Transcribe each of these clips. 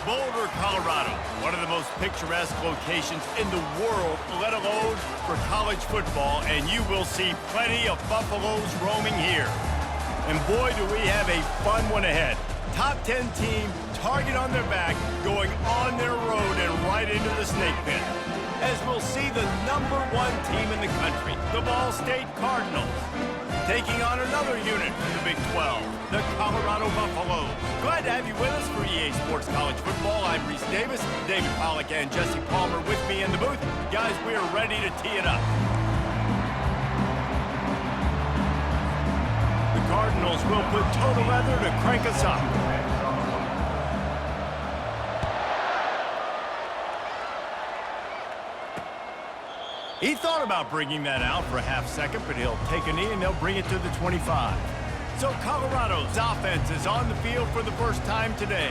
Boulder, Colorado, one of the most picturesque locations in the world, let alone for college football, and you will see plenty of Buffaloes roaming here. And boy, do we have a fun one ahead. Top 10 team, target on their back, going on their road and right into the snake pit. As we'll see the #1 team in the country, the Ball State Cardinals, taking on another unit from the Big 12, the Colorado Buffaloes. Glad to have you with us for EA Sports College Football. I'm Reese Davis, David Pollack and Jesse Palmer with me in the booth. Guys, we are ready to tee it up. The Cardinals will put total leather to crank us up. He thought about bringing that out for a half second, but he'll take a knee and they'll bring it to the 25. So Colorado's offense is on the field for the first time today.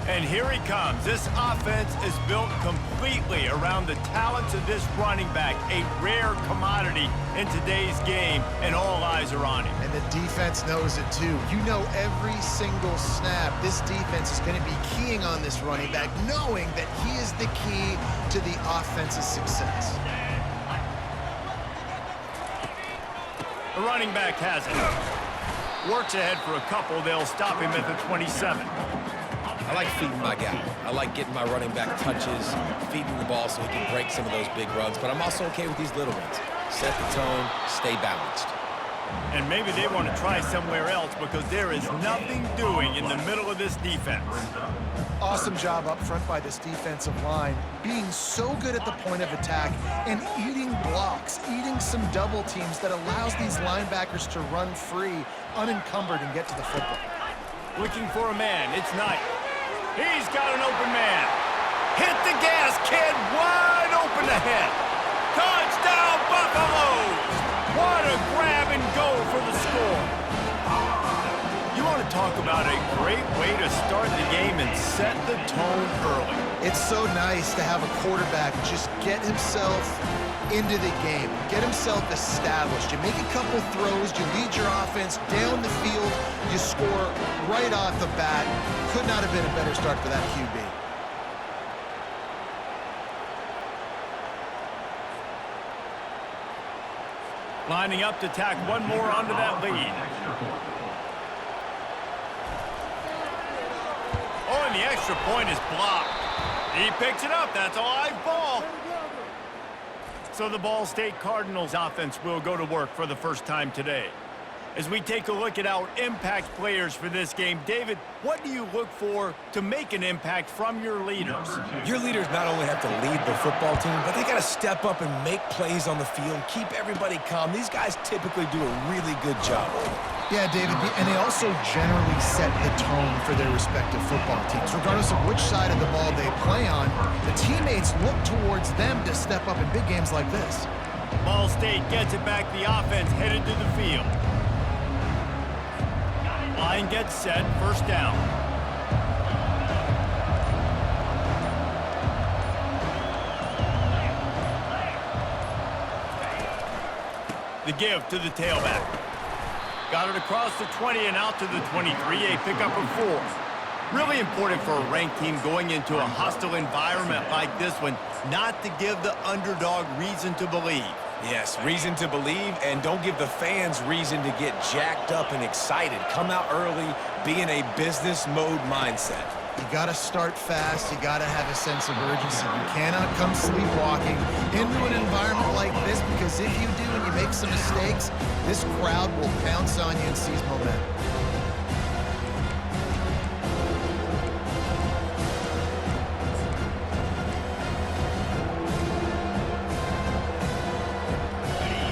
And here he comes. This offense is built completely around the talents of this running back, a rare commodity in today's game, and all eyes are on him. And the defense knows it too. You know every single snap, this defense is going to be keying on this running back, knowing that he is the key to the offense's success. The running back has it. Works ahead for a couple. They'll stop him at the 27. I like feeding my guy. I like getting my running back touches, feeding the ball so he can break some of those big runs, but I'm also okay with these little ones. Set the tone, stay balanced. And maybe they want to try somewhere else because there is nothing doing in the middle of this defense. Awesome job up front by this defensive line, being so good at the point of attack and eating blocks, eating some double teams that allows these linebackers to run free, unencumbered, and get to the football. Looking for a man. It's Knight. He's got an open man. Hit the gas, kid. Wide open ahead. Touchdown, Buffaloes! What a grab and go for the score. You want to talk about a great way to start the game and set the tone early. It's so nice to have a quarterback just get himself into the game, get himself established. You make a couple throws, you lead your offense down the field, you score right off the bat. Could not have been a better start for that QB. Lining up to tack one more onto that lead. Oh, and the extra point is blocked. He picks it up. That's a live ball. So the Ball State Cardinals offense will go to work for the first time today. As we take a look at our impact players for this game, David, what do you look for to make an impact from your leaders? Your leaders not only have to lead the football team, but they got to step up and make plays on the field, keep everybody calm. These guys typically do a really good job. Yeah, David, and they also generally set the tone for their respective football teams. Regardless of which side of the ball they play on, the teammates look towards them to step up in big games like this. Ball State gets it back, the offense headed to the field. Line gets set, first down. The give to the tailback. Got it across the 20 and out to the 23, a pickup of 4. Really important for a ranked team going into a hostile environment like this one, not to give the underdog reason to believe. Yes, reason to believe, and don't give the fans reason to get jacked up and excited. Come out early, be in a business mode mindset. You got to start fast. You got to have a sense of urgency. You cannot come sleepwalking into an environment like this, because if you do and you make some mistakes, this crowd will pounce on you and seize momentum.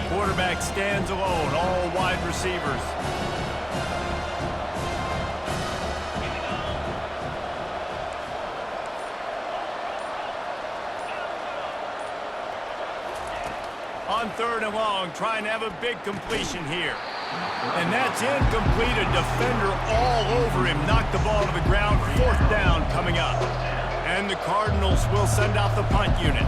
Quarterback stands alone, all wide receivers. On 3rd and long, trying to have a big completion here. And that's incomplete. A defender all over him. Knocked the ball to the ground. 4th down coming up. And the Cardinals will send out the punt unit.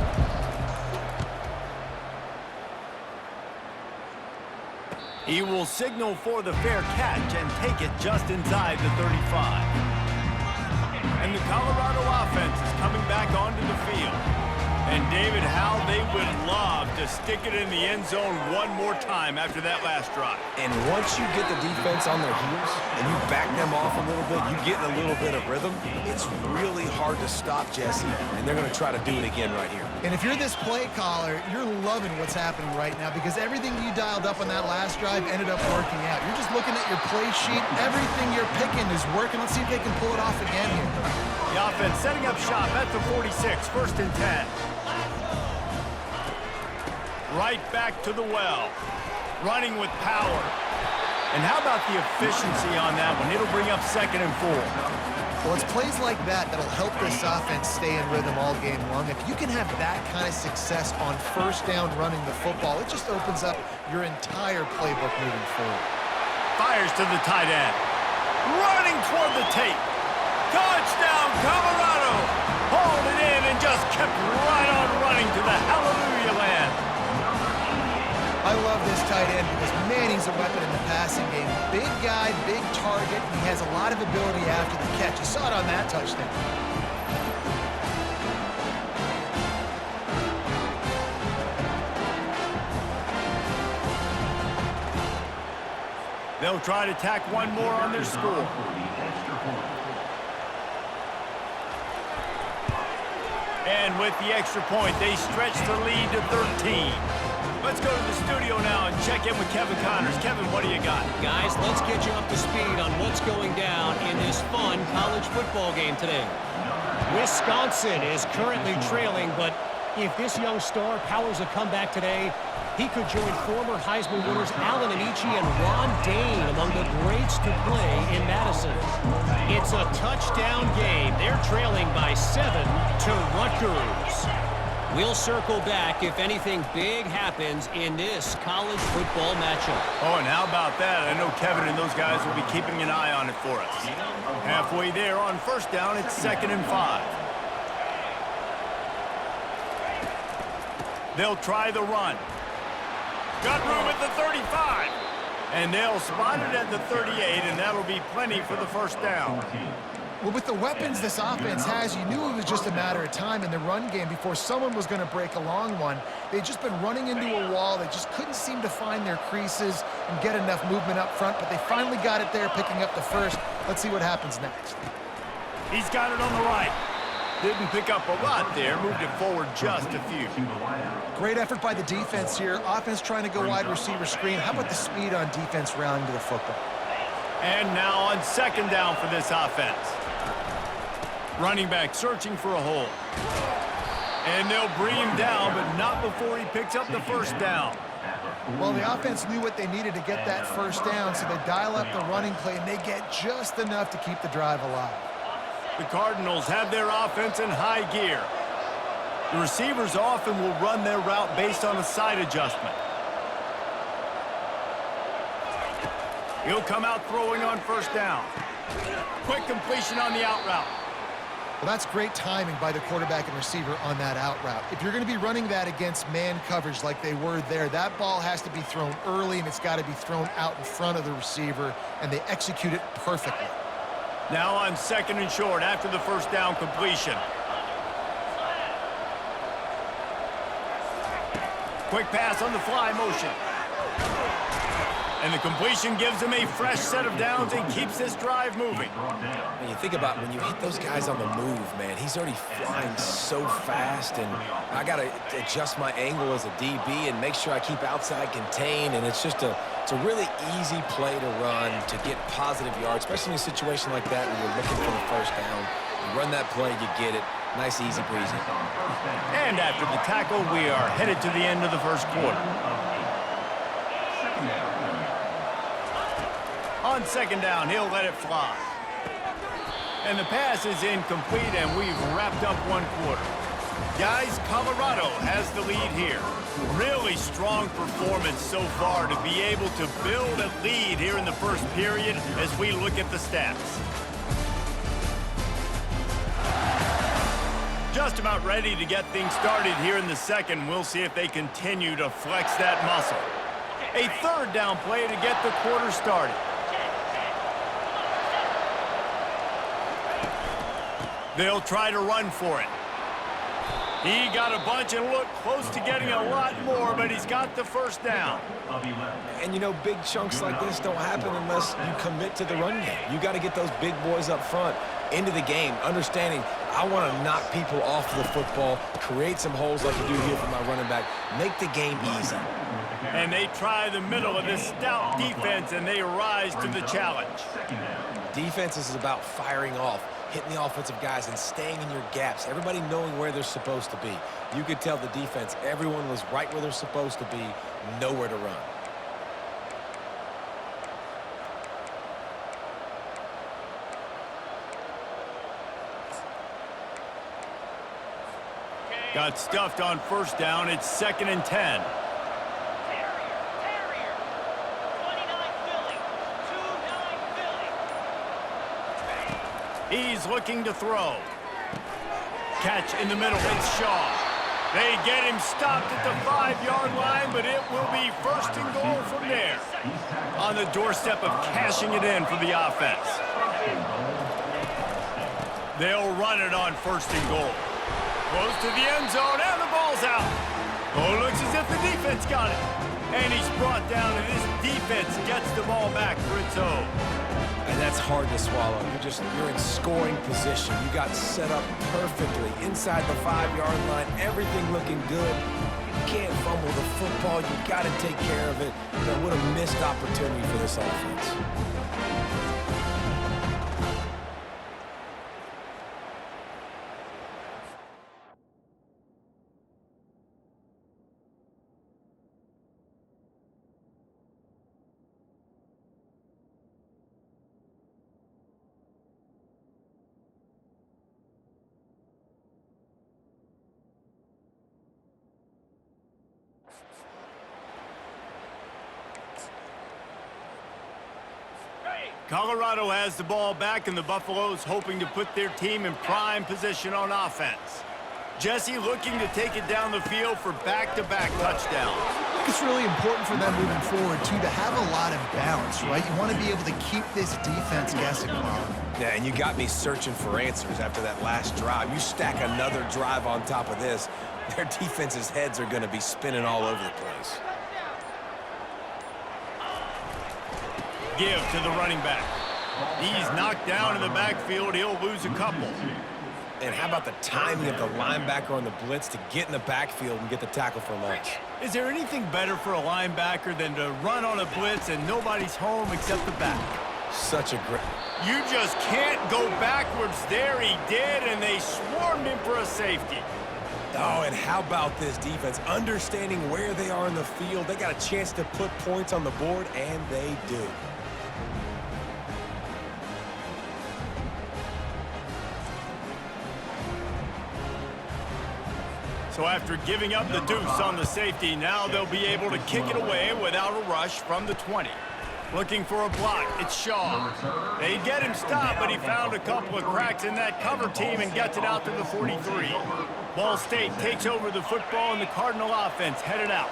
He will signal for the fair catch and take it just inside the 35. And the Colorado offense is coming back onto the field. And David, how they would love to stick it in the end zone one more time after that last drive. And once you get the defense on their heels and you back them off a little bit, you get in a little bit of rhythm, it's really hard to stop Jesse, and they're going to try to do it again right here. And if you're this play caller, you're loving what's happening right now because everything you dialed up on that last drive ended up working out. You're just looking at your play sheet. Everything you're picking is working. Let's see if they can pull it off again here. The offense setting up shop at the 46, 1st and 10. Right back to the well. Running with power. And how about the efficiency on that one? It'll bring up 2nd and 4. Well, it's plays like that that'll help this offense stay in rhythm all game long. If you can have that kind of success on 1st down running the football, it just opens up your entire playbook moving forward. Fires to the tight end. Running toward the tape. Touchdown, Colorado! Hauled it in and just kept right on running to the hallelujah land. I love this tight end because, man, he's a weapon in the passing game. Big guy, big target, and he has a lot of ability after the catch. You saw it on that touchdown. They'll try to tack one more on their score. And with the extra point, they stretch the lead to 13. Let's go to the studio now and check in with Kevin Connors. Kevin, what do you got? Guys, let's get you up to speed on what's going down in this fun college football game today. Wisconsin is currently trailing, but if this young star powers a comeback today, he could join former Heisman winners Allen Amici and Ron Dane among the greats to play in Madison. It's a touchdown game. They're trailing by 7 to Rutgers. We'll circle back if anything big happens in this college football matchup. Oh, and how about that? I know Kevin and those guys will be keeping an eye on it for us. Halfway there on 1st down, it's 2nd and 5. They'll try the run. Got room at the 35. And they'll spot it at the 38, and that'll be plenty for the 1st down. Well, with the weapons this offense has, you knew it was just a matter of time in the run game before someone was going to break a long one. They'd just been running into a wall. They just couldn't seem to find their creases and get enough movement up front, but they finally got it there, picking up the 1st. Let's see what happens next. He's got it on the right. Didn't pick up a lot there, moved it forward just a few. Great effort by the defense here. Offense trying to go wide receiver screen. How about the speed on defense rounding to the football? And now on 2nd down for this offense. Running back searching for a hole. And they'll bring him down, but not before he picks up the 1st down. Well, the offense knew what they needed to get that 1st down, so they dial up the running play, and they get just enough to keep the drive alive. The Cardinals have their offense in high gear. The receivers often will run their route based on a side adjustment. He'll come out throwing on 1st down. Quick completion on the out route. Well, that's great timing by the quarterback and receiver on that out route. If you're going to be running that against man coverage like they were there, that ball has to be thrown early, and it's got to be thrown out in front of the receiver, and they execute it perfectly. Now on 2nd and short after the 1st down completion. Quick pass on the fly motion. And the completion gives him a fresh set of downs and keeps this drive moving. When you think about when you hit those guys on the move, man, he's already flying so fast, and I got to adjust my angle as a DB and make sure I keep outside contained, and it's a really easy play to run to get positive yards, especially in a situation like that when you're looking for the 1st down. You run that play, you get it. Nice, easy breezy. And after the tackle, we are headed to the end of the 1st quarter. On 2nd down, he'll let it fly. And the pass is incomplete, and we've wrapped up 1 quarter. Guys, Colorado has the lead here. Really strong performance so far to be able to build a lead here in the 1st period as we look at the stats. Just about ready to get things started here in the 2nd. We'll see if they continue to flex that muscle. A 3rd down play to get the quarter started. They'll try to run for it. He got a bunch and looked close to getting a lot more, but he's got the first down. And, you know, big chunks like this don't happen unless you commit to the run game. You got to get those big boys up front into the game, understanding I want to knock people off the football, create some holes like you do here for my running back, make the game easy. And they try the middle of this stout defense, and they rise to the challenge. Defense is about firing off, hitting the offensive guys and staying in your gaps, everybody knowing where they're supposed to be. You could tell the defense, everyone was right where they're supposed to be, nowhere to run. Got stuffed on first down. It's 2nd and 10. He's looking to throw. Catch in the middle. It's Shaw. They get him stopped at the 5-yard line, but it will be 1st and goal from there. On the doorstep of cashing it in for the offense. They'll run it on 1st and goal. Close to the end zone, and the ball's out. Oh, looks as if the defense got it. And he's brought down, and this defense gets the ball back for its own. And that's hard to swallow. You're in scoring position. You got set up perfectly inside the 5-yard line, everything looking good. You can't fumble the football. You got to take care of it. You know, what a missed opportunity for this offense. Colorado has the ball back, and the Buffaloes hoping to put their team in prime position on offense. Jesse looking to take it down the field for back-to-back touchdowns. I think it's really important for them moving forward, too, to have a lot of balance, right? You want to be able to keep this defense guessing, Bob. Yeah, and you got me searching for answers after that last drive. You stack another drive on top of this, their defense's heads are going to be spinning all over the place. Give to the running back. He's knocked down in the backfield. He'll lose a couple. And how about the timing of the linebacker on the blitz to get in the backfield and get the tackle for loss? Is there anything better for a linebacker than to run on a blitz and nobody's home except the back? Such a great... You just can't go backwards there. He did, and they swarmed him for a safety. Oh, and how about this defense? Understanding where they are in the field. They got a chance to put points on the board, and they do. So after giving up the deuce on the safety, now they'll be able to kick it away without a rush from the 20. Looking for a block, it's Shaw. They get him stopped, but he found a couple of cracks in that cover team and gets it out to the 43. Ball State takes over the football, and the Cardinal offense headed out.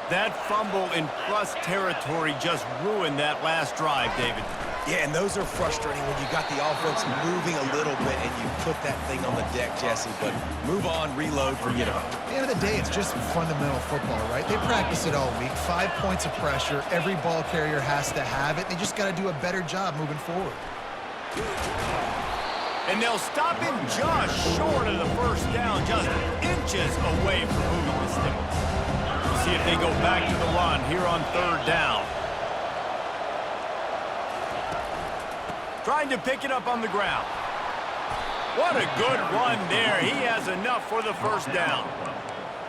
That fumble in plus territory just ruined that last drive, David. Yeah, and those are frustrating when you got the offense moving a little bit and you put that thing on the deck, Jesse. But move on, reload, forget about it. At the end of the day, it's just fundamental football, right? They practice it all week. 5 points of pressure. Every ball carrier has to have it. They just got to do a better job moving forward. And they'll stop him just short of the first down, just inches away from moving the sticks. We'll see if they go back to the run here on 3rd down. Trying to pick it up on the ground. What a good run there. He has enough for the first down.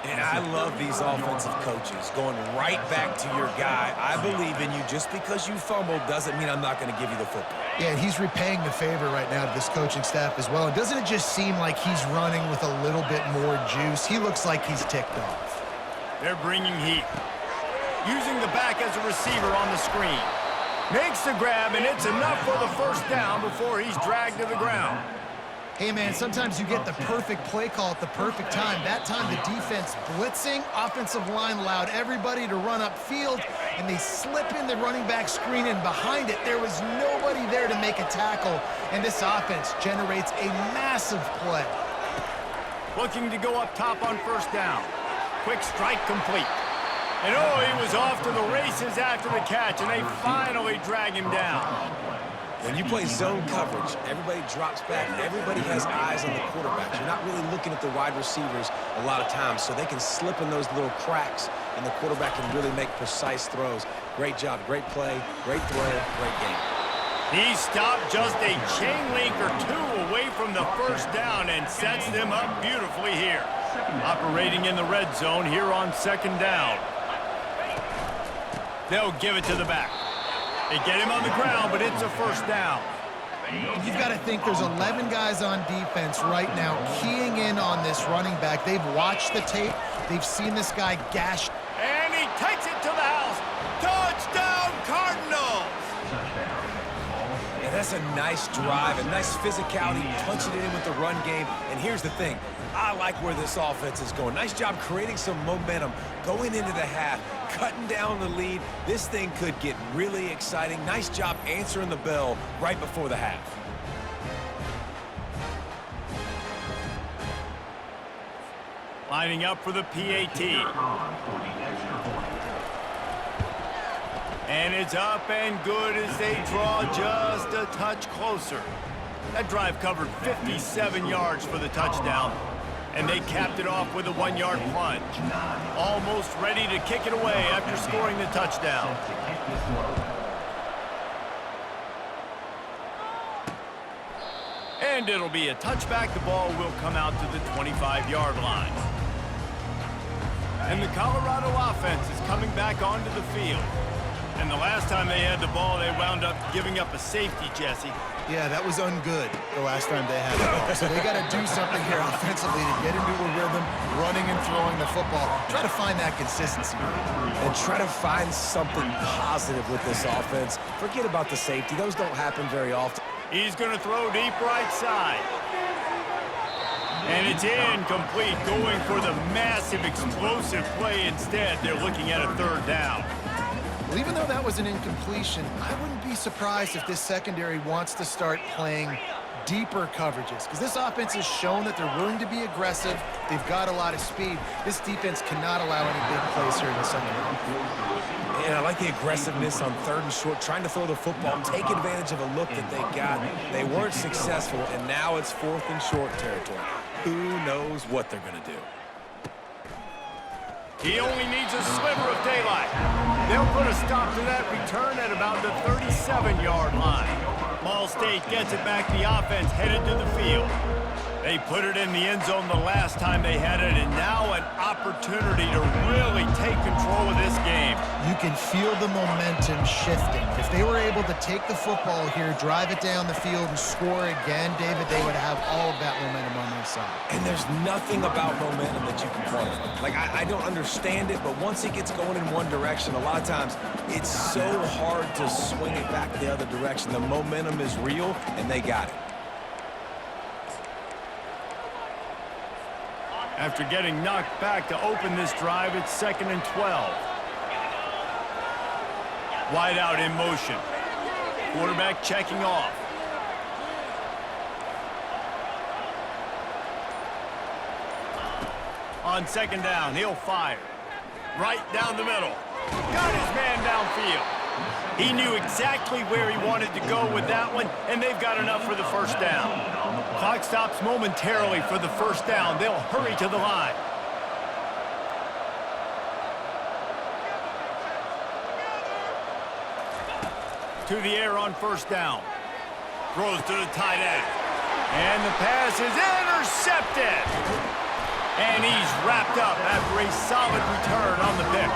And I love these offensive coaches going right back to your guy. I believe in you. Just because you fumbled doesn't mean I'm not going to give you the football. Yeah, and he's repaying the favor right now to this coaching staff as well. And doesn't it just seem like he's running with a little bit more juice? He looks like he's ticked off. They're bringing heat. Using the back as a receiver on the screen. Makes the grab, and it's enough for the first down before he's dragged to the ground. Hey, man, sometimes you get the perfect play call at the perfect time. That time, the defense blitzing, offensive line allowed everybody to run upfield, and they slip in the running back screen, and behind it, there was nobody there to make a tackle, and this offense generates a massive play. Looking to go up top on first down. Quick strike complete. And oh, he was off to the races after the catch, and they finally drag him down. When you play zone coverage, everybody drops back. Everybody has eyes on the quarterbacks. You're not really looking at the wide receivers a lot of times, so they can slip in those little cracks, and the quarterback can really make precise throws. Great job, great play, great throw, great game. He stopped just a chain link or two away from the first down and sets them up beautifully here. Operating in the red zone here on second down. They'll give it to the back. They get him on the ground, but it's a first down. You've got to think there's 11 guys on defense right now keying in on this running back. They've watched the tape. They've seen this guy gash. And he takes it to the house. Touchdown, Cardinals! Yeah, that's a nice drive, a nice physicality, punching it in with the run game. And here's the thing. I like where this offense is going. Nice job creating some momentum, going into the half, cutting down the lead. This thing could get really exciting. Nice job answering the bell right before the half. Lining up for the PAT. And it's up and good as they draw just a touch closer. That drive covered 57 yards for the touchdown. And they capped it off with a 1-yard plunge. Almost ready to kick it away after scoring the touchdown. And it'll be a touchback. The ball will come out to the 25-yard line. And the Colorado offense is coming back onto the field. And the last time they had the ball, they wound up giving up a safety, Jesse. Yeah, that was ungood the last time they had it. So they got to do something here offensively to get into a rhythm, running and throwing the football. Try to find that consistency. And try to find something positive with this offense. Forget about the safety. Those don't happen very often. He's going to throw deep right side. And it's incomplete, going for the massive explosive play instead. They're looking at a third down. Well, even though that was an incompletion, I wouldn't be surprised if this secondary wants to start playing deeper coverages, because this offense has shown that they're willing to be aggressive. They've got a lot of speed. This defense cannot allow any big plays here in the secondary. And I like the aggressiveness on third and short, trying to throw the football, take advantage of a look that they got. They weren't successful, and now it's fourth and short territory. Who knows what they're going to do? He only needs a sliver of daylight. They'll put a stop to that return at about the 37-yard line. Ball State gets it back. The offense headed to the field. They put it in the end zone the last time they had it, and now an opportunity to really take control of this game. You can feel the momentum shifting. If they were able to take the football here, drive it down the field, and score again, David, they would have all of that momentum on their side. And there's nothing about momentum that you can quantify. Like, I don't understand it, but once it gets going in one direction, a lot of times it's so hard to swing it back the other direction. The momentum is real, and they got it. After getting knocked back to open this drive, it's 2nd and 12. Wide out in motion. Quarterback checking off. On 2nd down, he'll fire. Right down the middle. Got his man downfield. He knew exactly where he wanted to go with that one, and they've got enough for the first down. Clock stops momentarily for the first down. They'll hurry to the line. To the air on first down. Throws to the tight end. And the pass is intercepted. And he's wrapped up after a solid return on the pick.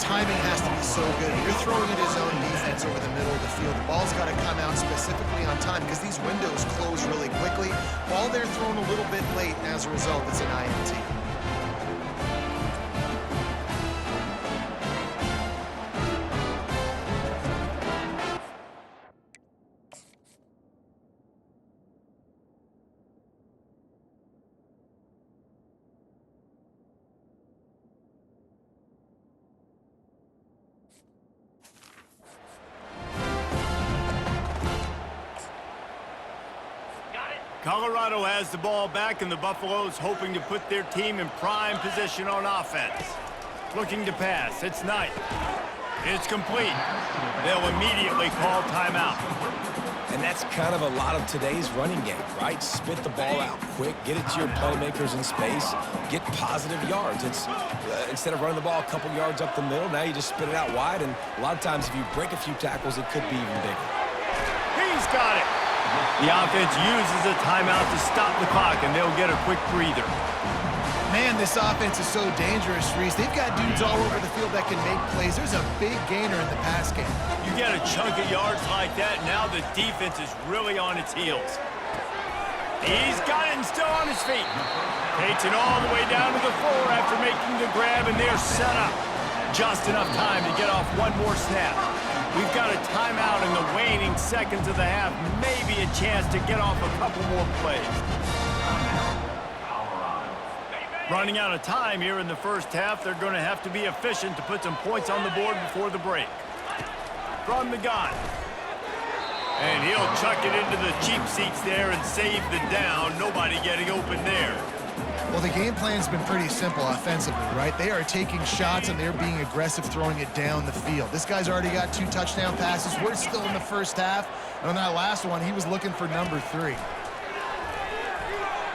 Timing has to be so good. You're throwing it his own defense over the middle of the field. The ball's got to come out specifically on time because these windows close really quickly. Ball they're thrown a little bit late, and as a result, it's an INT. Colorado has the ball back, and the Buffaloes hoping to put their team in prime position on offense. Looking to pass. It's Knight. It's complete. They'll immediately call timeout. And that's kind of a lot of today's running game, right? Spit the ball out quick, get it to your playmakers in space, get positive yards. It's instead of running the ball a couple yards up the middle, now you just spit it out wide, and a lot of times if you break a few tackles, it could be even bigger. He's got it. The offense uses a timeout to stop the clock, and they'll get a quick breather. Man, this offense is so dangerous, Reese. They've got dudes all over the field that can make plays. There's a big gainer in the pass game. You get a chunk of yards like that, now the defense is really on its heels. He's got it and still on his feet. Takes it all the way down to the floor after making the grab, and they're set up. Just enough time to get off one more snap. We've got a timeout in the waning seconds of the half. Maybe a chance to get off a couple more plays. Running out of time here in the first half, they're going to have to be efficient to put some points on the board before the break. From the gun. And he'll chuck it into the cheap seats there and save the down. Nobody getting open there. Well, the game plan's been pretty simple offensively, right? They are taking shots and they're being aggressive throwing it down the field. This guy's already got 2 touchdown passes. We're still in the first half. And on that last one, he was looking for number 3.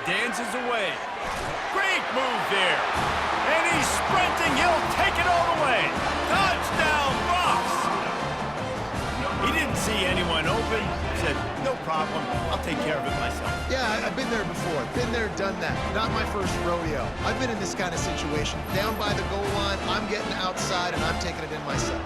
Dances away. Great move there. And he's sprinting. He'll take it all the way. Touchdown, Buffs. He didn't see anyone open. Said, no problem. I'll take care of it myself. Yeah, I've been there before. Been there, done that. Not my first rodeo. I've been in this kind of situation. Down by the goal line, I'm getting outside and I'm taking it in myself.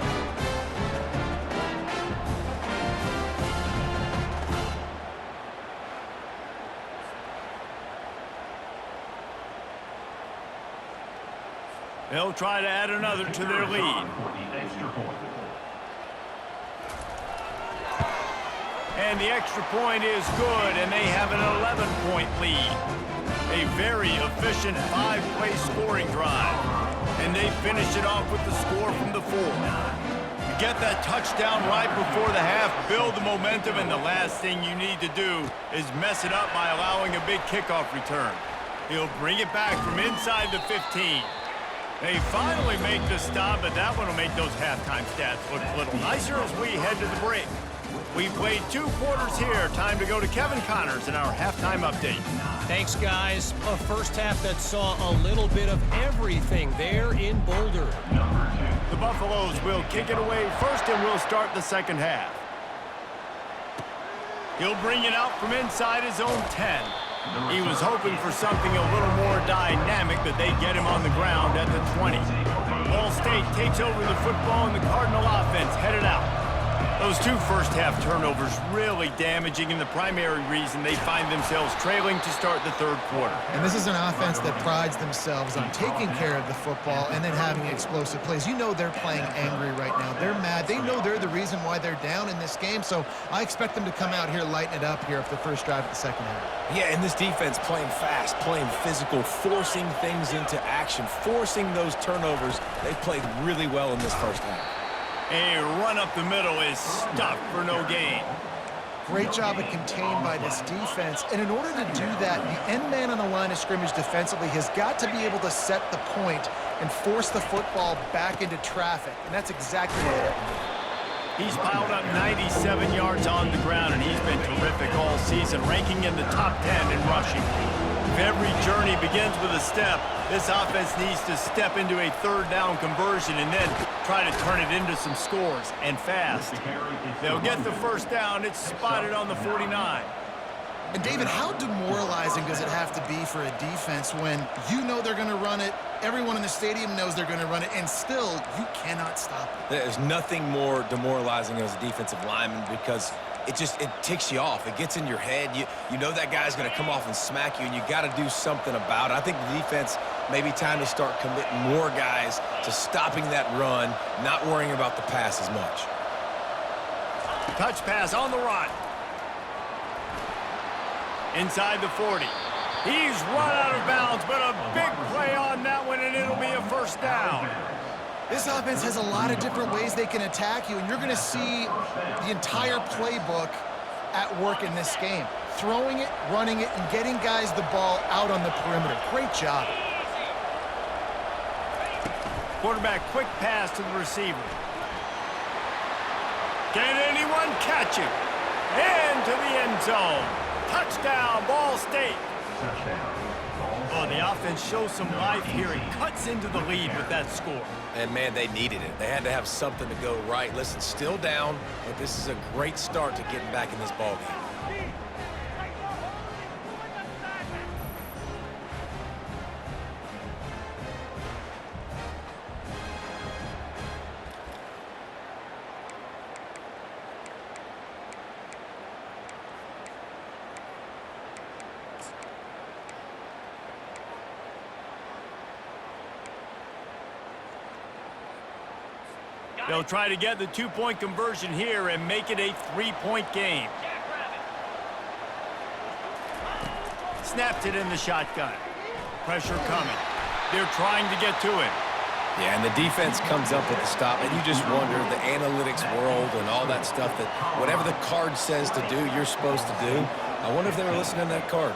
They'll try to add another to their lead. And the extra point is good, and they have an 11-point lead. A very efficient 5-play scoring drive. And they finish it off with the score from the 4. You get that touchdown right before the half, build the momentum, and the last thing you need to do is mess it up by allowing a big kickoff return. He'll bring it back from inside the 15. They finally make the stop, but that one will make those halftime stats look a little nicer as we head to the break. We've played 2 quarters here. Time to go to Kevin Connors in our halftime update. Thanks, guys. A first half that saw a little bit of everything there in Boulder. The Buffaloes will kick it away first, and we'll start the second half. He'll bring it out from inside his own 10. He was hoping for something a little more dynamic, but they get him on the ground at the 20. Ball State takes over the football, and the Cardinal offense headed out. Those 2 first-half turnovers really damaging, and the primary reason they find themselves trailing to start the third quarter. And this is an offense that prides themselves on taking care of the football and then having explosive plays. You know they're playing angry right now. They're mad. They know they're the reason why they're down in this game, so I expect them to come out here, lighten it up here for the first drive of the second half. Yeah, and this defense playing fast, playing physical, forcing things into action, forcing those turnovers. They played really well in this first half. A run up the middle is stuffed for no gain. Great job of contained by this defense. And in order to do that, the end man on the line of scrimmage defensively has got to be able to set the point and force the football back into traffic. And that's exactly what happened. He's piled up 97 yards on the ground, and he's been terrific all season, ranking in the top 10 in rushing. If every journey begins with a step, this offense needs to step into a third down conversion and then try to turn it into some scores, and fast. They'll get the first down. It's spotted on the 49. And David, how demoralizing does it have to be for a defense when you know they're going to run it, everyone in the stadium knows they're going to run it, and still you cannot stop it? There's nothing more demoralizing as a defensive lineman because it ticks you off. It gets in your head. You know that guy's going to come off and smack you, and you got to do something about it. I think the defense maybe time to start committing more guys to stopping that run, not worrying about the pass as much. Touch pass on the run. Inside the 40. He's run out of bounds, but a big play on that one, and it'll be a first down. This offense has a lot of different ways they can attack you, and you're going to see the entire playbook at work in this game. throwing it, running it, and getting guys the ball out on the perimeter. Great job. Quarterback quick pass to the receiver. Can anyone catch him? Into the end zone. Touchdown, Ball State. Oh, the offense shows some life here and cuts into the lead with that score. And, man, they needed it. They had to have something to go right. Listen, still down, but this is a great start to getting back in this ballgame. They'll try to get the two-point conversion here and make it a three-point game. Snaps it in the shotgun. Pressure coming. They're trying to get to him. Yeah, and the defense comes up with the stop, and you just wonder, the analytics world and all that stuff, that whatever the card says to do, you're supposed to do. I wonder if they were listening to that card.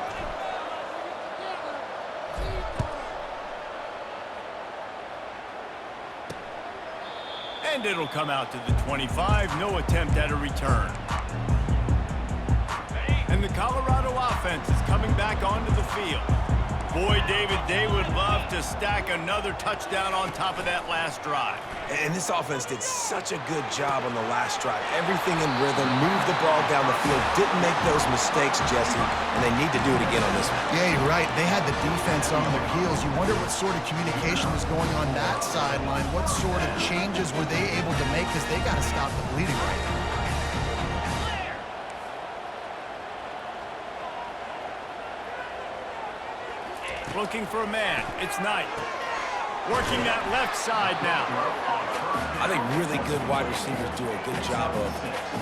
And it'll come out to the 25. No attempt at a return. And the Colorado offense is coming back onto the field. Boy, David, they would love to stack another touchdown on top of that last drive. And this offense did such a good job on the last drive. Everything in rhythm, moved the ball down the field, didn't make those mistakes, Jesse, and they need to do it again on this one. Yeah, you're right. They had the defense on their heels. You wonder what sort of communication was going on that sideline. What sort of changes were they able to make, because they got to stop the bleeding right now. Looking for a man. It's Knight. Working that left side now. I think really good wide receivers do a good job of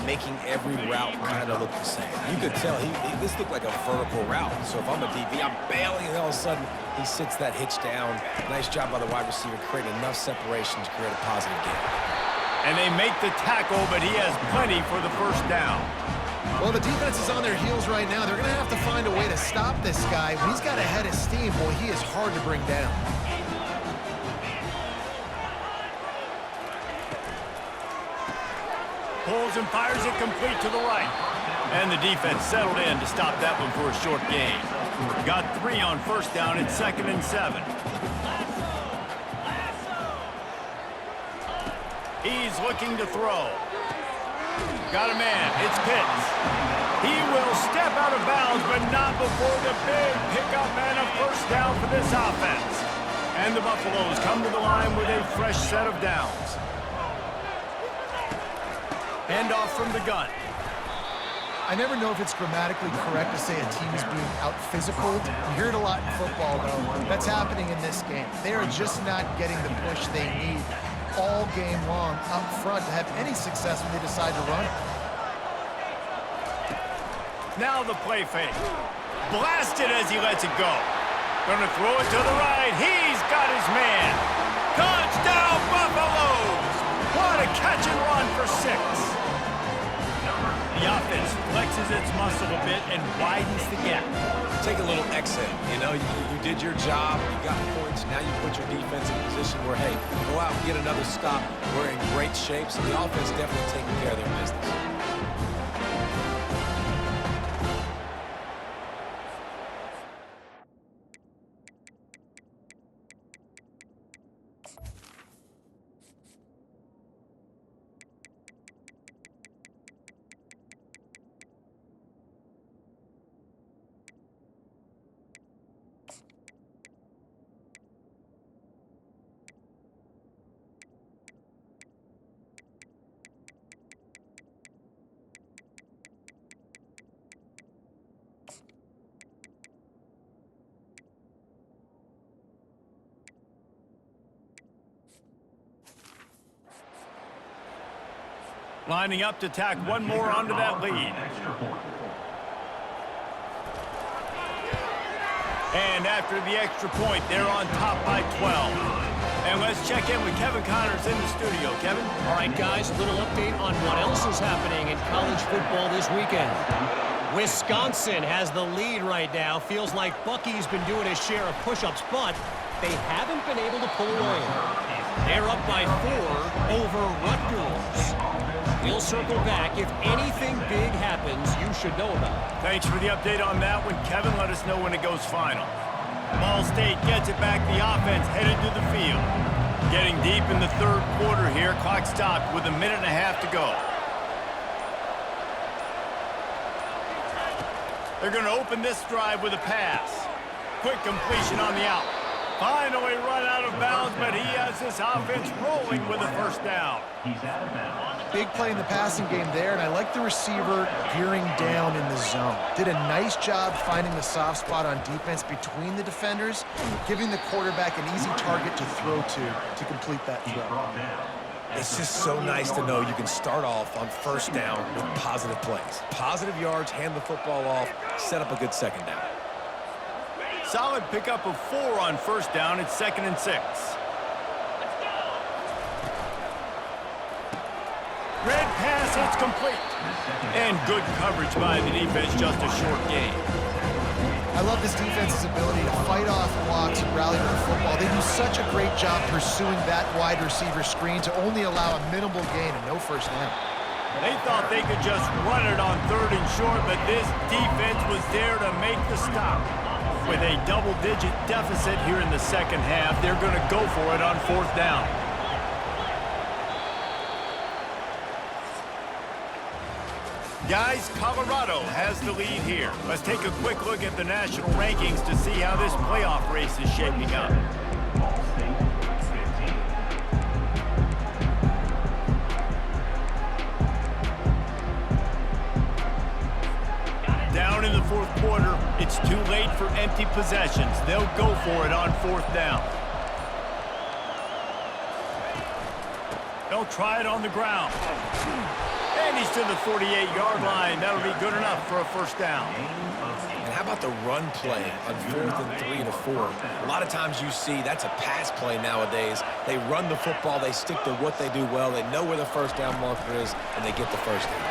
making every route kind of look the same. You could tell this looked like a vertical route. So if I'm a DB, I'm bailing, and all of a sudden he sits that hitch down. Nice job by the wide receiver, creating enough separation to create a positive game. And they make the tackle, but he has plenty for the first down. Well, the defense is on their heels right now. They're going to have to find a way to stop this guy. When he's got a head of steam, boy, he is hard to bring down. Pulls and fires it complete to the right. And the defense settled in to stop that one for a short gain. Got 3 on first down and 2nd and 7. He's looking to throw. Got a man. It's Pitts. He will step out of bounds, but not before the big pickup and a first down for this offense. And the Buffaloes come to the line with a fresh set of downs. Handoff from the gun. I never know if it's grammatically correct to say a team is being out-physical. You hear it a lot in football, though. That's happening in this game. They are just not getting the push they need all game long up front to have any success when they decide to run it. Now the play fake. Blasted as he lets it go. Gonna throw it to the right. He's got his man. Touchdown, Buffaloes! What a catch and run for 6. The offense flexes its muscle a bit and widens the gap. Take a little exit. You know, you did your job, you got points, now you put your defense in a position where, hey, go out and get another stop. We're in great shape, so the offense definitely taking care of their business. Lining up to tack one more onto that lead. And after the extra point, they're on top by 12. And let's check in with Kevin Connors in the studio. Kevin? All right, guys, a little update on what else is happening in college football this weekend. Wisconsin has the lead right now. Feels like Bucky's been doing his share of push-ups, but they haven't been able to pull away. They're up by 4 over Rutgers. We'll circle back. If anything big happens, you should know about it. Thanks for the update on that one, Kevin. Let us know when it goes final. Ball State gets it back. The offense headed to the field. Getting deep in the third quarter here. Clock stopped with 1.5 minutes to go. They're going to open this drive with a pass. Quick completion on the out. Finally run out of bounds, but he has this offense rolling with a first down. Big play in the passing game there, and I like the receiver gearing down in the zone. Did a nice job finding the soft spot on defense between the defenders, giving the quarterback an easy target to throw to complete that throw. It's just so nice to know you can start off on first down with positive plays. Positive yards, hand the football off, set up a good second down. Solid pickup of 4 on first down. It's 2nd and 6. Red pass, it's complete. And good coverage by the defense, just a short gain. I love this defense's ability to fight off blocks and rally to the football. They do such a great job pursuing that wide receiver screen to only allow a minimal gain and no first down. They thought they could just run it on 3rd and short, but this defense was there to make the stop. With a double-digit deficit here in the second half, they're going to go for it on 4th down. Guys, Colorado has the lead here. Let's take a quick look at the national rankings to see how this playoff race is shaping up. Down in the 4th quarter, it's too late for empty possessions. They'll go for it on 4th down. They'll try it on the ground. And he's to the 48-yard line. That'll be good enough for a first down. And how about the run play on 4th and 3 and 4? A lot of times you see that's a pass play nowadays. They run the football. They stick to what they do well. They know where the first down marker is, and they get the first down.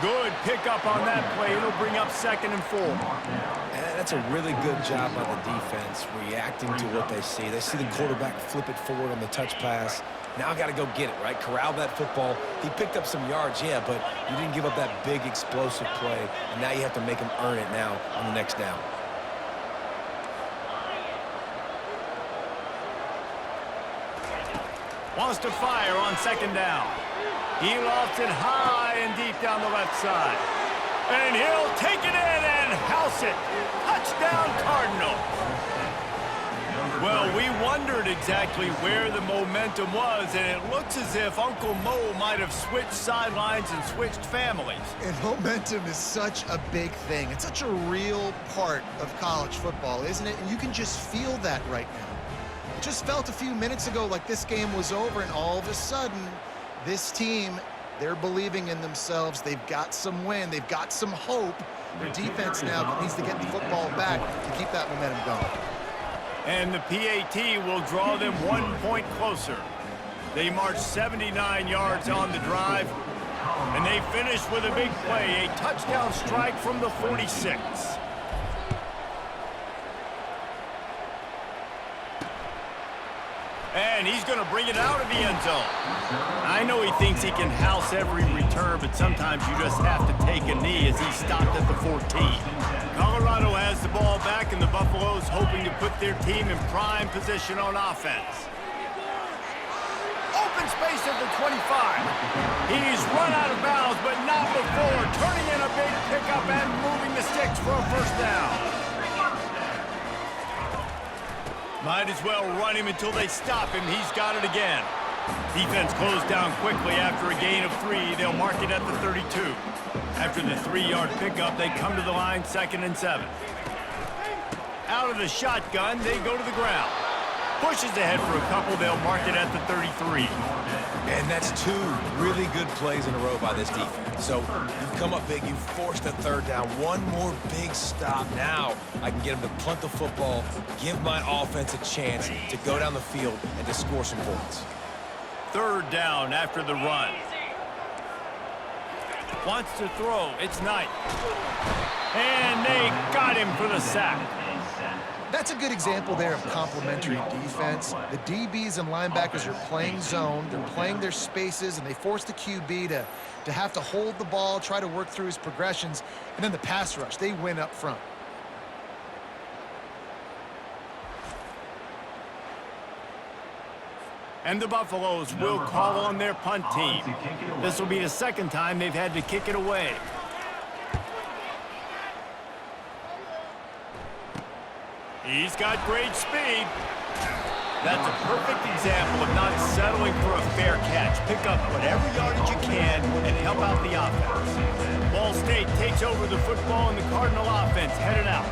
Good pickup on that play. It'll bring up 2nd and 4. And that's a really good job by the defense, reacting to what they see. They see the quarterback flip it forward on the touch pass. Now I got to go get it, right? Corral that football. He picked up some yards, yeah, but you didn't give up that big explosive play, and now you have to make him earn it now on the next down. Wants to fire on 2nd down. He lofts it high and deep down the left side. And he'll take it in and house it. Touchdown, Cardinals. Well, we wondered exactly where the momentum was, and it looks as if Uncle Mo might have switched sidelines and switched families. And momentum is such a big thing. It's such a real part of college football, isn't it? And you can just feel that right now. It just felt a few minutes ago like this game was over, and all of a sudden, this team, they're believing in themselves. They've got some wind. They've got some hope. Their defense now needs to get the football back to keep that momentum going. And the PAT will draw them 1 point closer. They march 79 yards on the drive, and they finish with a big play, a touchdown strike from the 46. And he's going to bring it out of the end zone. I know he thinks he can house every return, but sometimes you just have to take a knee as he stopped at the 14. Colorado has the ball back, and the Buffaloes hoping to put their team in prime position on offense. Open space at the 25. He's run out of bounds, but not before turning in a big pickup and moving the sticks for a first down. Might as well run him until they stop him. He's got it again. Defense closed down quickly after a gain of 3. They'll mark it at the 32. After the 3-yard pickup, they come to the line, 2nd and 7. Out of the shotgun, they go to the ground. Pushes ahead for a couple. They'll mark it at the 33. And that's 2 really good plays in a row by this defense. So you've come up big. You've forced a 3rd down. One more big stop. Now I can get them to punt the football, give my offense a chance to go down the field and to score some points. 3rd down after the run. Wants to throw. It's Knight. And they got him for the sack. That's a good example there of complementary defense. The DBs and linebackers are playing zone. They're playing their spaces, and they force the QB to have to hold the ball, try to work through his progressions. And then the pass rush, they win up front. And the Buffaloes will call on their punt team. This will be the second time they've had to kick it away. He's got great speed. That's a perfect example of not settling for a fair catch. Pick up whatever yardage you can and help out the offense. Ball State takes over the football, and the Cardinal offense headed out.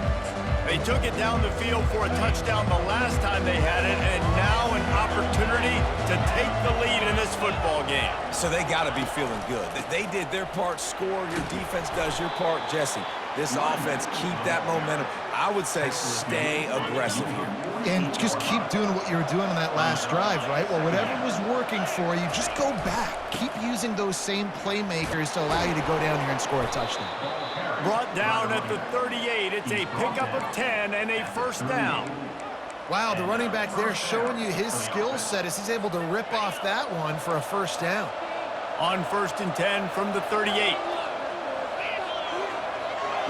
They took it down the field for a touchdown the last time they had it, and now an opportunity to take the lead in this football game. So they got to be feeling good. They did their part, score. Your defense does your part, Jesse. This offense, keep that momentum. I would say stay aggressive here. And just keep doing what you were doing on that last drive, right? Well, whatever was working for you, just go back. Keep using those same playmakers to allow you to go down here and score a touchdown. Brought down at the 38. It's a pickup of 10 and a first down. Wow, the running back there showing you his skill set as he's able to rip off that one for a first down. On 1st and 10 from the 38.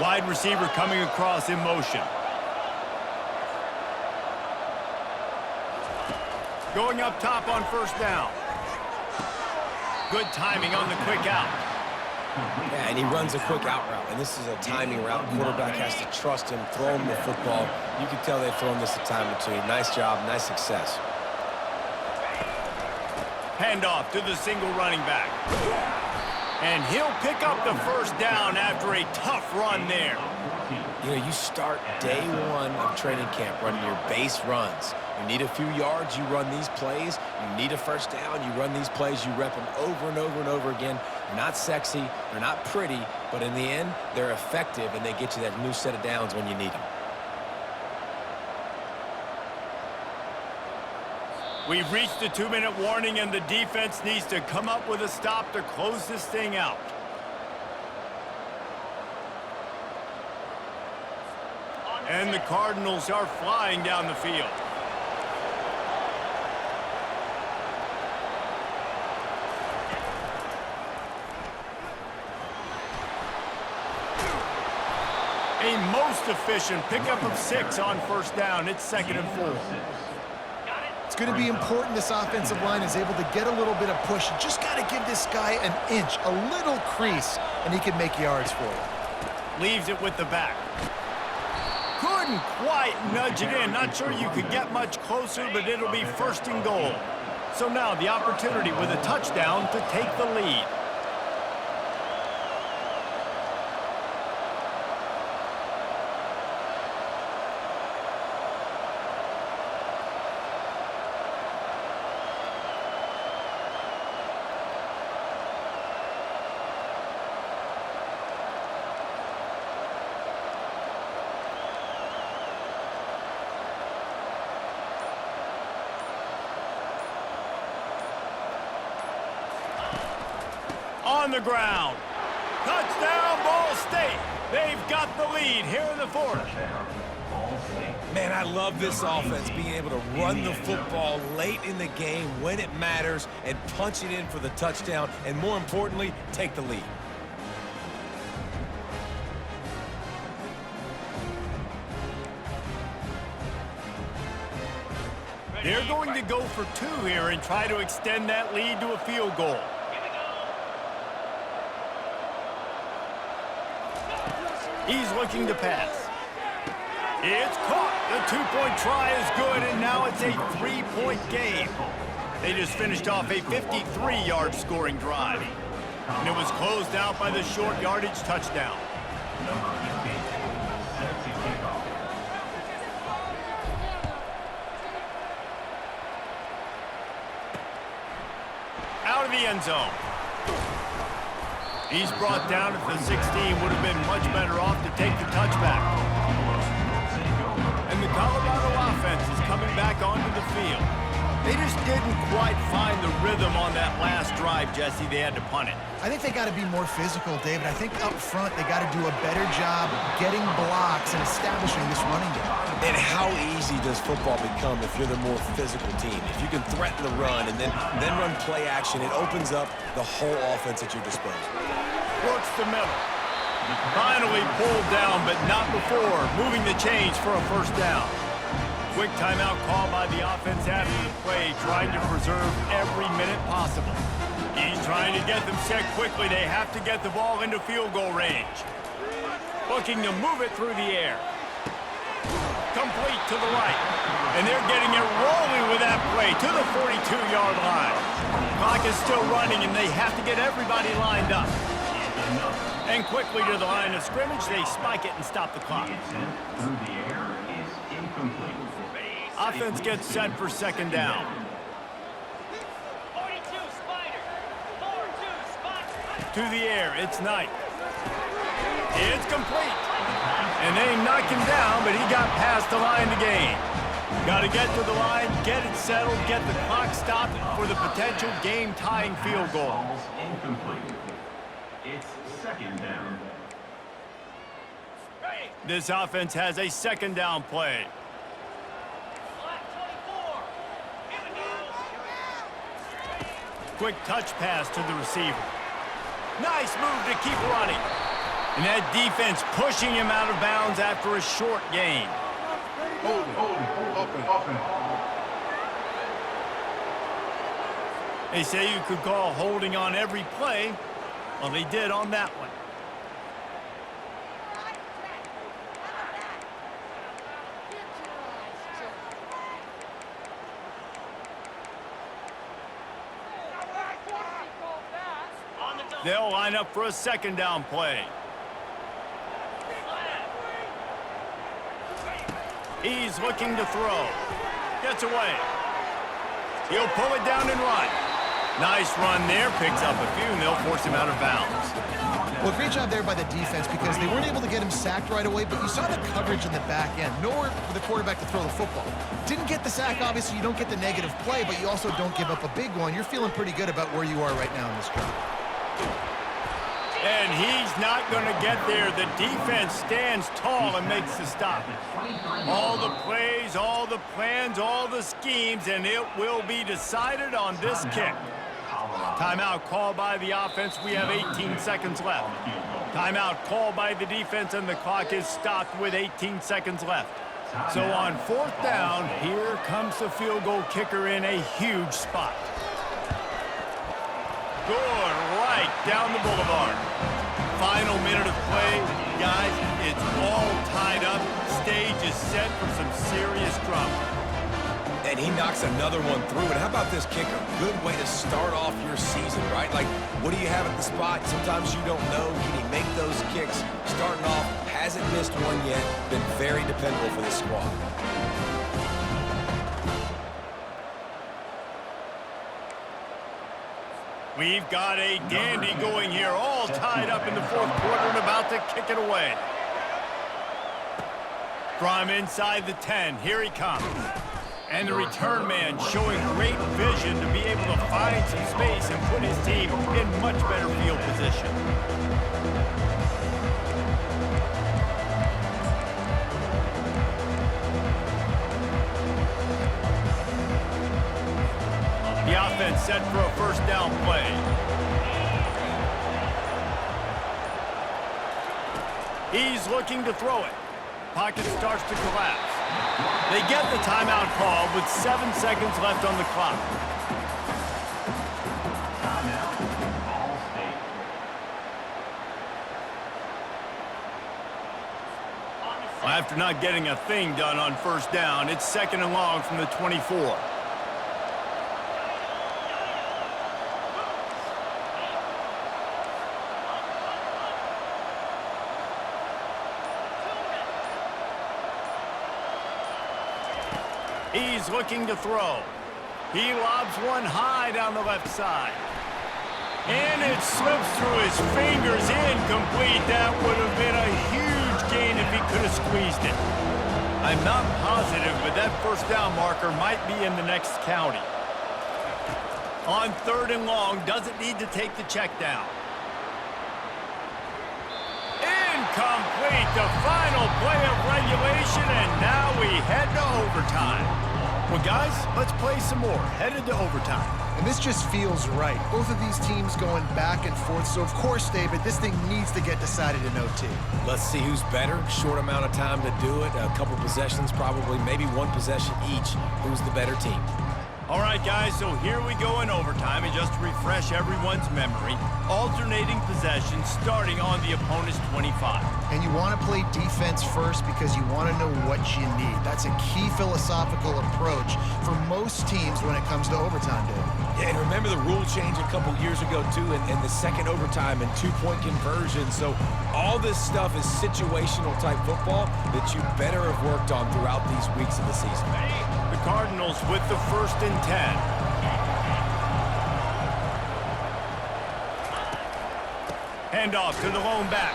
Wide receiver coming across in motion. Going up top on first down. Good timing on the quick out. Yeah, and he runs a quick out route, and this is a timing route. Quarterback has to trust him, throw him the football. You can tell they've thrown this a time or two. Nice job, nice success. Handoff to the single running back. And he'll pick up the first down after a tough run there. You know, you start day one of training camp running your base runs. You need a few yards, you run these plays. You need a first down, you run these plays. You rep them over and over and over again. They're not sexy, they're not pretty, but in the end, they're effective, and they get you that new set of downs when you need them. We've reached the 2-minute warning, and the defense needs to come up with a stop to close this thing out. And the Cardinals are flying down the field. A most efficient pickup of 6 on first down. It's 2nd and 4. It's going to be important this offensive line is able to get a little bit of push. You just got to give this guy an inch, a little crease, and he can make yards for you. Leaves it with the back. Couldn't quite nudge it in. Not sure you could get much closer, but it'll be 1st and goal. So now the opportunity with a touchdown to take the lead. On the ground. Touchdown, Ball State. They've got the lead here in the 4th. Man, I love this offense, being able to run the football late in the game when it matters and punch it in for the touchdown, and more importantly, take the lead. They're going to go for 2 here and try to extend that lead to a field goal. He's looking to pass. It's caught. The 2-point try is good, and now it's a 3-point game. They just finished off a 53-yard scoring drive. And it was closed out by the short yardage touchdown. Out of the end zone. He's brought down at the 16. Would have been much better off to take the touchback. And the Colorado offense is coming back onto the field. They just didn't quite find the rhythm on that last drive, Jesse. They had to punt it. I think they got to be more physical, David. I think up front they got to do a better job getting blocks and establishing this running game. And how easy does football become if you're the more physical team? If you can threaten the run and then run play action, it opens up the whole offense at your disposal. Works the middle. Finally pulled down, but not before. Moving the chains for a first down. Quick timeout call by the offense after the play, trying to preserve every minute possible. He's trying to get them set quickly. They have to get the ball into field goal range. Looking to move it through the air. Complete to the right. And they're getting it rolling with that play to the 42-yard line. Clock is still running, and they have to get everybody lined up. And quickly to the line of scrimmage, they spike it and stop the clock. Offense gets set for second down. 42 Spider. 4-2 Spot. To the air, it's Knight. It's complete. And they knock him down, but he got past the line to gain. Got to get to the line, get it settled, get the clock stopped for the potential game-tying field goal. Incomplete. It's second down. This offense has a second down play. Black 24. Here we go. Quick touch pass to the receiver. Nice move to keep running. And that defense pushing him out of bounds after a short gain. Open. They say you could call holding on every play. Well, they did on that one. They'll line up for a second down play. He's looking to throw. Gets away. He'll pull it down and run. Nice run there. Picks up a few, and they'll force him out of bounds. Well, great job there by the defense because they weren't able to get him sacked right away, but you saw the coverage in the back end. Nowhere for the quarterback to throw the football. Didn't get the sack, obviously. You don't get the negative play, but you also don't give up a big one. You're feeling pretty good about where you are right now in this drive. And he's not going to get there. The defense stands tall and makes the stop. All the plays, all the plans, all the schemes, and it will be decided on this kick. Timeout called by the offense. We have 18 seconds left. Timeout called by the defense, and the clock is stopped with 18 seconds left. So on fourth down, here comes the field goal kicker in a huge spot. Good, right down the boulevard. Final minute of play. Guys, it's all tied up. Stage is set for some serious drama. And he knocks another one through. And how about this kicker? Good way to start off your season, right? Like, what do you have at the spot? Sometimes you don't know. Can he make those kicks? Starting off, hasn't missed one yet. Been very dependable for this squad. We've got a dandy going here, all tied up in the fourth quarter and about to kick it away. From inside the 10, here he comes. And the return man showing great vision to be able to find some space and put his team in much better field position. The offense set for a first down play. He's looking to throw it. Pocket starts to collapse. They get the timeout call with 7 seconds left on the clock. Well, after not getting a thing done on first down, it's second and long from the 24. He's looking to throw. He lobs one high down the left side. And it slips through his fingers, incomplete. That would have been a huge gain if he could have squeezed it. I'm not positive, but that first down marker might be in the next county. On 3rd and long, doesn't need to take the check down. Incomplete, the final play of regulation, and now we head to overtime. Well, guys, let's play some more. Headed to overtime. And this just feels right. Both of these teams going back and forth. So, of course, David, this thing needs to get decided in OT. Let's see who's better. Short amount of time to do it. A couple possessions, probably maybe one possession each. Who's the better team? All right, guys, so here we go in overtime. And just to refresh everyone's memory, alternating possessions starting on the opponent's 25. And you want to play defense first because you want to know what you need. That's a key philosophical approach for most teams when it comes to overtime, David. Yeah, and remember the rule change a couple years ago, too, in the second overtime and two-point conversion. So all this stuff is situational-type football that you better have worked on throughout these weeks of the season. The Cardinals with the 1st and 10. Handoff to the lone back.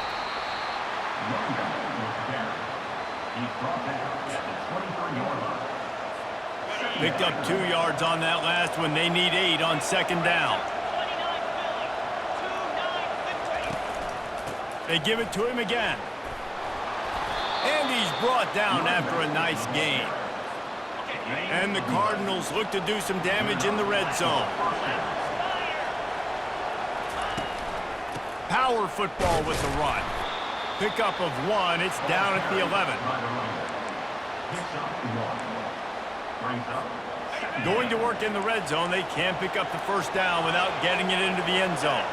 He's brought down at the 23-yard line. Picked up 2 yards on that last one. They need 8 on 2nd down. 29 Philly. 2-9 victory. They give it to him again. And he's brought down after a nice gain. And the Cardinals look to do some damage in the red zone. Power football with the run. Pickup of 1. It's down at the 11. Going to work in the red zone. They can't pick up the 1st down without getting it into the end zone.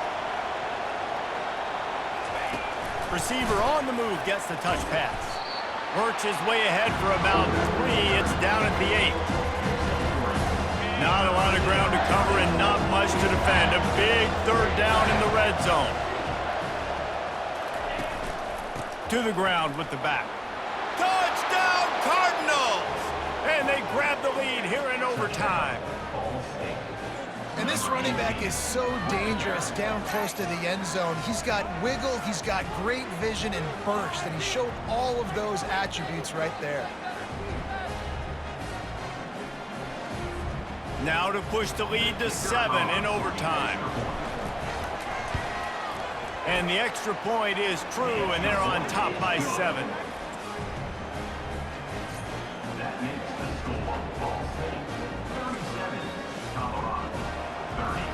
Receiver on the move gets the touch pass. Works his way ahead for about 3. It's down at the 8. Not a lot of ground to cover and not much to defend. A big 3rd down in the red zone. To the ground with the back. Touchdown, Cardinals! And they grab the lead here in overtime. And this running back is so dangerous down close to the end zone. He's got wiggle, he's got great vision and burst, and he showed all of those attributes right there. Now to push the lead to 7 in overtime. And the extra point is true, and they're on top by 7. That makes the score Ball State 37, Colorado 30.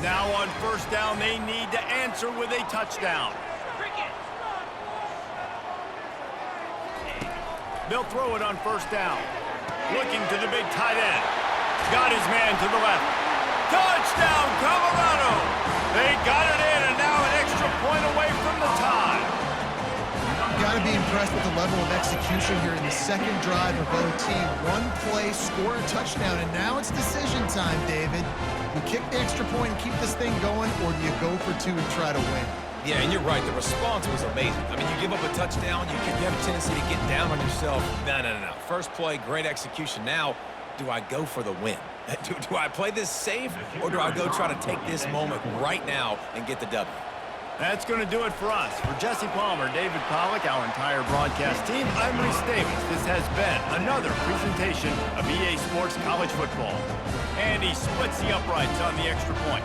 Now on 1st down, they need to answer with a touchdown. They'll throw it on 1st down. Looking to the big tight end. Got his man to the left. Touchdown, Colorado! They got it in, and now an extra point away from the tie. Got to be impressed with the level of execution here in the 2nd drive of OT. One play, score a touchdown, and now it's decision time, David. You kick the extra point and keep this thing going, or do you go for 2 and try to win? Yeah, and you're right. The response was amazing. I mean, you give up a touchdown, you have a tendency to get down on yourself. No. First play, great execution. Now, do I go for the win? Do I play this safe, or do I go try to take this moment right now and get the W? That's going to do it for us. For Jesse Palmer, David Pollack, our entire broadcast team, I'm Reese Davis. This has been another presentation of EA Sports College Football. And he splits the uprights on the extra point.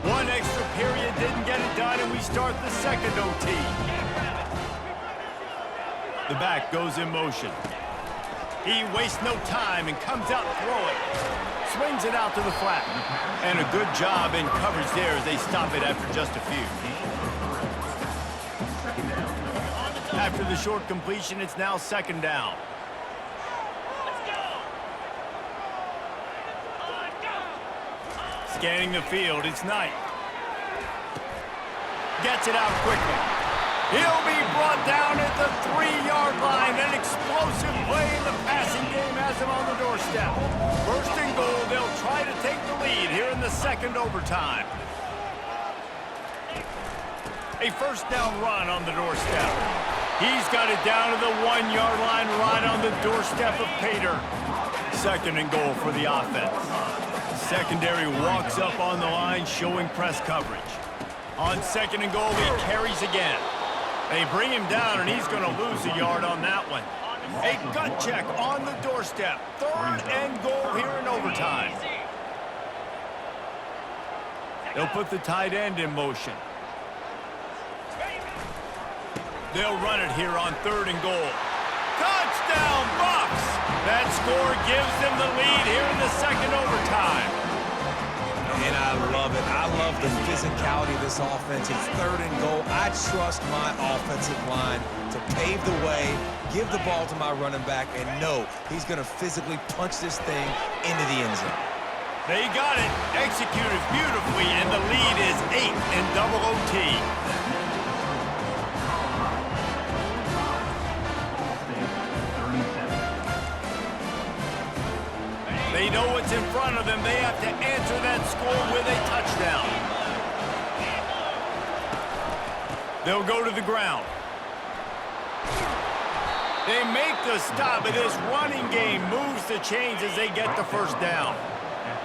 One extra period didn't get it done, and we start the 2nd OT. The back goes in motion. He wastes no time and comes out throwing. Swings it out to the flat. And a good job in coverage there as they stop it after just a few. After the short completion, it's now 2nd down. Scanning the field, it's Knight. Gets it out quickly. He'll be brought down at the 3-yard line. An explosive play in the passing game has him on the doorstep. 1st and goal, they'll try to take the lead here in the 2nd overtime. A 1st down run on the doorstep. He's got it down to the 1-yard line right on the doorstep of Pater. 2nd and goal for the offense. Secondary walks up on the line, showing press coverage. On 2nd and goal, he carries again. They bring him down, and he's going to lose a yard on that one. A gut check on the doorstep. 3rd and goal here in overtime. They'll put the tight end in motion. They'll run it here on 3rd and goal. Touchdown, Bucks! That score gives them the lead here in the 2nd overtime. And I love it. I love the physicality of this offense. It's 3rd and goal. I trust my offensive line to pave the way, give the ball to my running back, and know he's going to physically punch this thing into the end zone. They got it, executed beautifully, and the lead is 8 in double OT. They know what's in front of them. They have to answer that score with a touchdown. They'll go to the ground. They make the stop, but this running game moves the chains as they get the 1st down.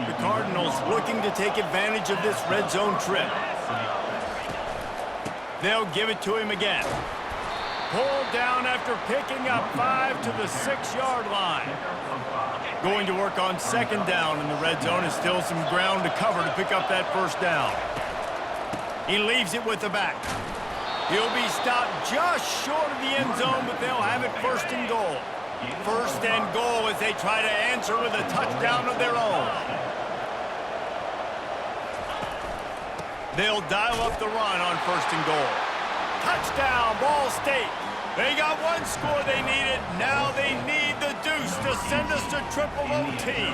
The Cardinals looking to take advantage of this red zone trip. They'll give it to him again. Pulled down after picking up 5 to the 6-yard line. Going to work on 2nd down in the red zone, and still some ground to cover to pick up that 1st down. He leaves it with the back. He'll be stopped just short of the end zone, but they'll have it 1st and goal. 1st and goal as they try to answer with a touchdown of their own. They'll dial up the run on 1st and goal. Touchdown, Ball State. They got one score they needed. Now they need the deuce to send us to triple OT.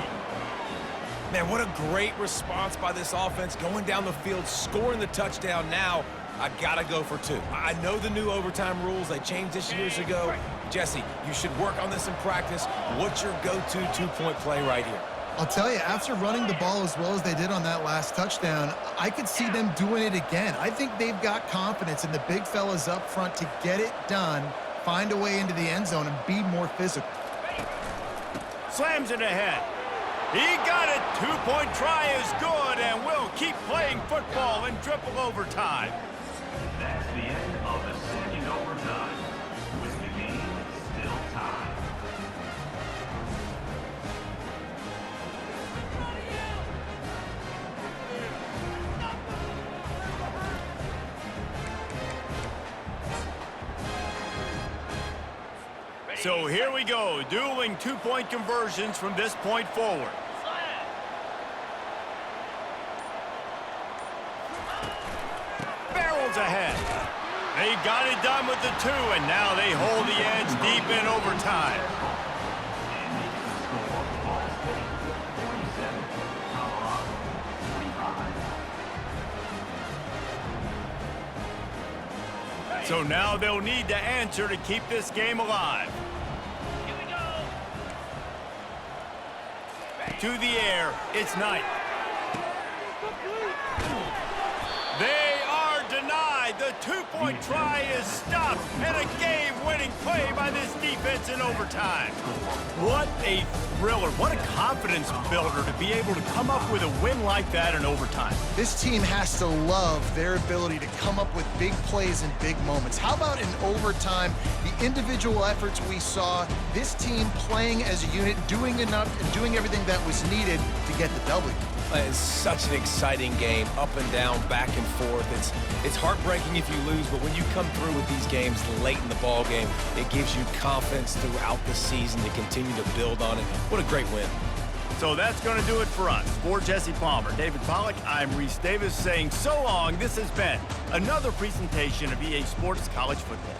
Man, what a great response by this offense, going down the field, scoring the touchdown. Now I gotta go for 2. I know the new overtime rules, they changed this years ago. Jesse, you should work on this in practice. What's your go-to 2-point play right here? I'll tell you, after running the ball as well as they did on that last touchdown, I could see them doing it again. I think they've got confidence in the big fellas up front to get it done, find a way into the end zone, and be more physical. Slams it ahead. He got it. 2-point try is good, and we'll keep playing football in triple overtime. That's the end of the 2nd overtime, with the game still tied. So here we go, dueling 2-point conversions from this point forward. Barrels ahead. They got it done with the 2, and now they hold the edge deep in overtime. So now they'll need to answer to keep this game alive. Here we go. To the air, it's Knight. They are denied. The 2-point try is stopped, and a game-winning play by this defense in overtime. What a thriller. What a confidence builder to be able to come up with a win like that in overtime. This team has to love their ability to come up with big plays and big moments. How about in overtime, the individual efforts we saw, this team playing as a unit, doing enough and doing everything that was needed to get the W. It's such an exciting game, up and down, back and forth. It's heartbreaking if you lose, but when you come through with these games late in the ball game, it gives you confidence throughout the season to continue to build on it. What a great win. So that's going to do it for us. For Jesse Palmer, David Pollack, I'm Reese Davis saying so long. This has been another presentation of EA Sports College Football.